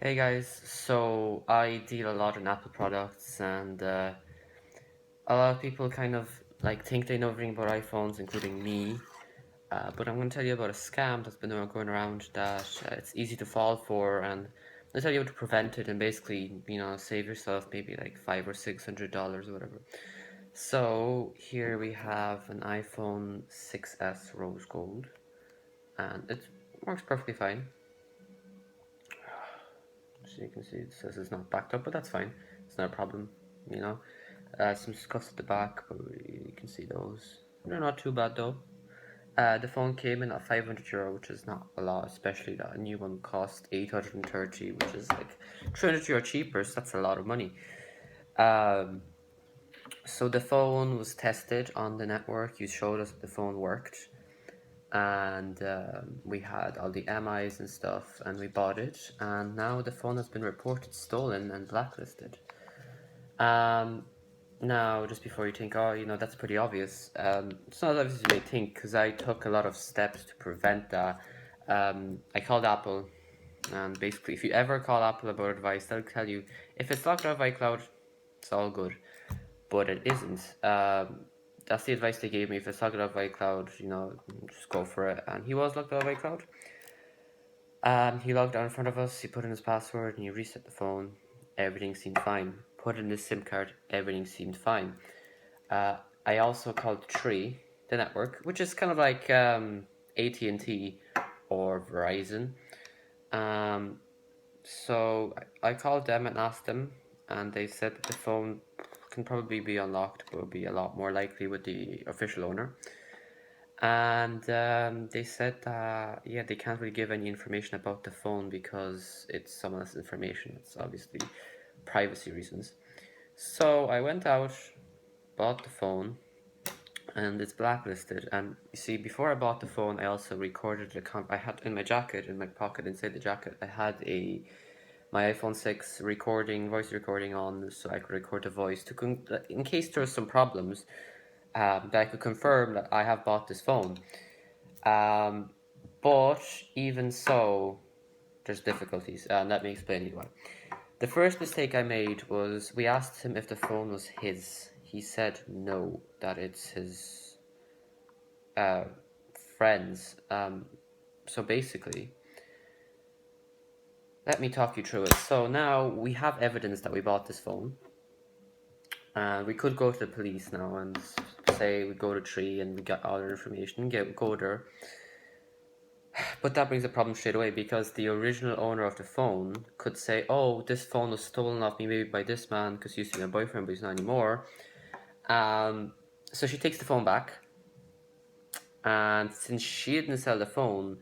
Hey guys, so I deal a lot in Apple products, and a lot of people kind of think they know everything about iPhones, including me. But I'm going to tell you about a scam that's been going around that it's easy to fall for, and I'll tell you how to prevent it and basically, save yourself maybe like $500 or $600 or whatever. So here we have an iPhone 6s rose gold, and it works perfectly fine. So you can see it says it's not backed up, but that's fine. It's not a problem, you know. Some scuffs at the back, but you can see those. They're not too bad though. The phone came in at €500, which is not a lot, especially that a new one cost 830, which is like €300 cheaper, so that's a lot of money. Um, so the phone was tested on the network. You showed us that the phone worked, and we had all the MIs and stuff, and we bought it, and now the phone has been reported stolen and blacklisted. Um, Now, just before you think, oh, that's pretty obvious. It's not as obvious as you may think, because I took a lot of steps to prevent that. I called Apple, and basically, if you ever call Apple about advice, they'll tell you if it's locked out of iCloud, it's all good. But it isn't. That's the advice they gave me. If it's locked out of iCloud, just go for it. And he was locked out of iCloud. He logged on in front of us, he put in his password, and he reset the phone. Everything seemed fine. Put in his SIM card, everything seemed fine. I also called Tree, the network, which is kind of like AT&T or Verizon. Um, so I called them and asked them, and they said that the phone can probably be unlocked, but will be a lot more likely with the official owner. And they said that, yeah, they can't really give any information about the phone because it's someone else's information. It's obviously privacy reasons. So I went out, bought the phone, and it's blacklisted. And you see, before I bought the phone, I also recorded I had in my jacket, in my pocket inside the jacket, I had my iPhone 6 voice recording on, so I could record the voice in case there was some problems, that I could confirm that I have bought this phone. Um, but even so, there's difficulties, and let me explain you why. The first mistake I made was we asked him if the phone was his. He said no, that it's his uh, friend's. So basically, let me talk you through it. So now we have evidence that we bought this phone. We could go to the police now and say we go to Tree and we got all our information, go there. But that brings a problem straight away because the original owner of the phone could say, oh, this phone was stolen off me maybe by this man because he used to be my boyfriend, but he's not anymore. So she takes the phone back. And since she didn't sell the phone,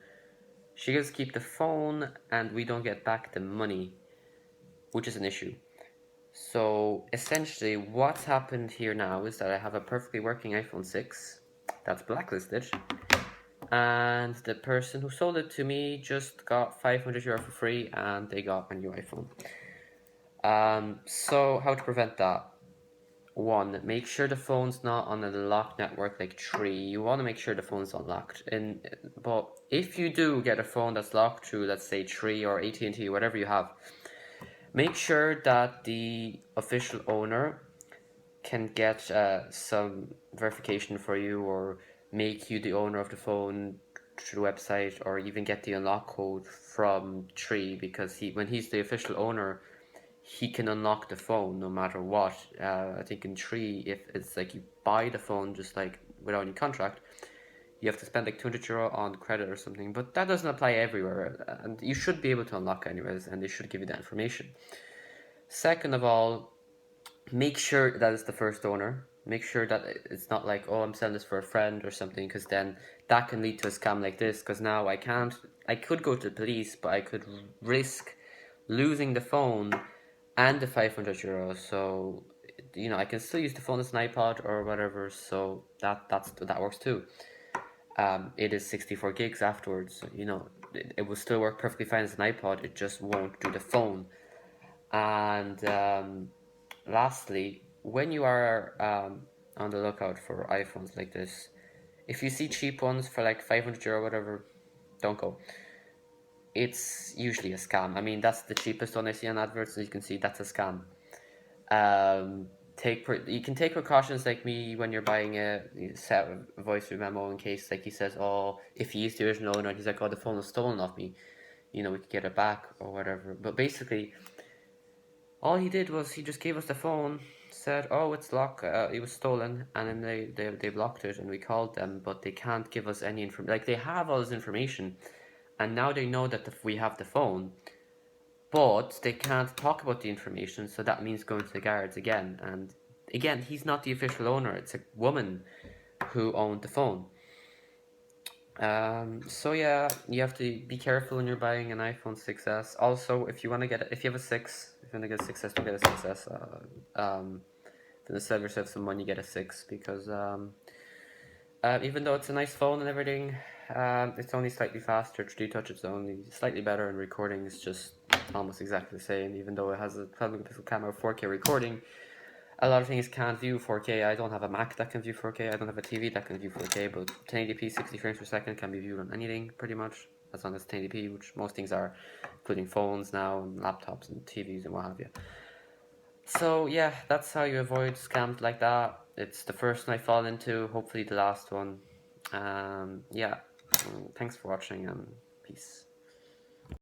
she gets to keep the phone and we don't get back the money, which is an issue. So essentially, what's happened here now is that I have a perfectly working iPhone 6 that's blacklisted, and the person who sold it to me just got €500 for free, and they got a new iPhone. So how to prevent that? One, make sure the phone's not on a locked network like Tree. You want to make sure the phone's unlocked. But if you do get a phone that's locked through, let's say Tree or AT&T, whatever you have, make sure that the official owner can get some verification for you or make you the owner of the phone through the website, or even get the unlock code from Tree, because when he's the official owner, he can unlock the phone no matter what. I think in Tree, if it's like you buy the phone just like without any contract, you have to spend like €200 on credit or something, but that doesn't apply everywhere, and you should be able to unlock anyways, and they should give you that information. Second of all, make sure that it's the first owner. Make sure that it's not like, oh, I'm selling this for a friend or something, because then that can lead to a scam like this. Because now I could go to the police, but I could risk losing the phone and the €500. So, I can still use the phone as an iPod or whatever. So that works too. It is 64 gigs afterwards. So, it will still work perfectly fine as an iPod. It just won't do the phone. And lastly, when you are on the lookout for iPhones like this, if you see cheap ones for like €500 or whatever, don't go. it's usually a scam. I mean, that's the cheapest one I see on adverts, and you can see that's a scam. You can take precautions like me when you're buying you set a voice memo in case like he says, oh, if he is the original owner, he's like, oh, the phone was stolen off me, we could get it back or whatever. But basically, all he did was he just gave us the phone, said, oh, it's locked, it was stolen, and then they blocked it, and we called them, but they can't give us any information. Like, they have all this information, and now they know that we have the phone, but they can't talk about the information, so that means going to the guards again. And again, he's not the official owner, it's a woman who owned the phone. So yeah, you have to be careful when you're buying an iPhone 6s. Also, if you want to get if you have a 6, if you want to get a 6s, don't get a 6s. Then save yourself some money, get a 6, because even though it's a nice phone and everything, it's only slightly faster. 3D Touch is only slightly better, and recording is just almost exactly the same. Even though it has a 12-megapixel camera, 4K recording, a lot of things can't view 4K. I don't have a Mac that can view 4K. I don't have a TV that can view 4K, but 1080p 60 frames per second can be viewed on anything pretty much, as long as 1080p, which most things are, including phones now and laptops and TVs and what have you. So yeah, that's how you avoid scams like that. It's the first one I fall into, hopefully the last one. Yeah, thanks for watching and peace.